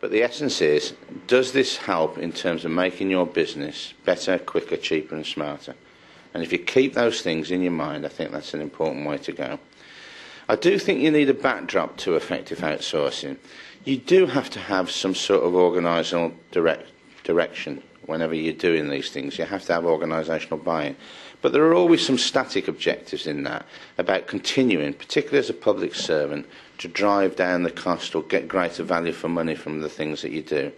But the essence is, does this help in terms of making your business better, quicker, cheaper and smarter? And if you keep those things in your mind, I think that's an important way to go. I do think you need a backdrop to effective outsourcing. You do have to have some sort of organisational direction whenever you're doing these things. You have to have organisational buy-in. But there are always some static objectives in that about continuing, particularly as a public servant, to drive down the cost or get greater value for money from the things that you do.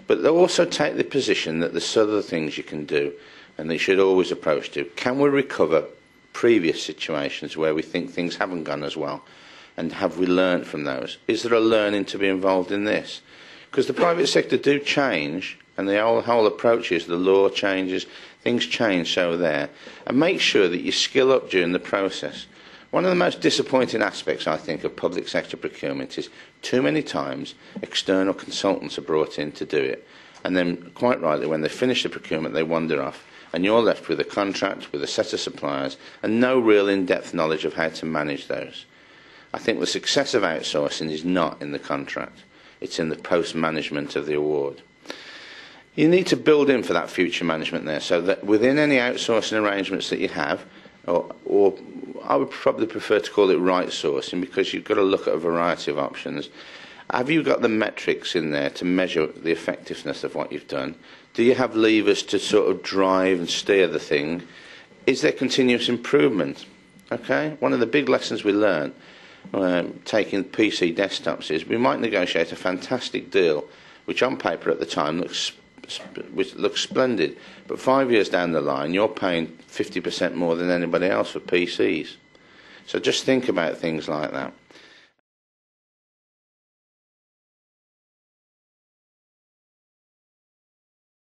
But they also take the position that there's other things you can do, and they should always approach to. Can we recover previous situations where we think things haven't gone as well? And have we learned from those? Is there a learning to be involved in this? Because the private sector do change, and the whole approach is the law changes, things change, so there. And make sure that you skill up during the process. One of the most disappointing aspects, I think, of public sector procurement is too many times external consultants are brought in to do it. And then, quite rightly, when they finish the procurement, they wander off. And you're left with a contract, with a set of suppliers, and no real in-depth knowledge of how to manage those. I think the success of outsourcing is not in the contract. It's in the post-management of the award. You need to build in for that future management there, so that within any outsourcing arrangements that you have, or I would probably prefer to call it right sourcing, because you've got to look at a variety of options. Have you got the metrics in there to measure the effectiveness of what you've done? Do you have levers to sort of drive and steer the thing? Is there continuous improvement? Okay, one of the big lessons we learn taking PC desktops is we might negotiate a fantastic deal, which on paper at the time looks splendid, but 5 years down the line you're paying 50% more than anybody else for PCs. So just think about things like that.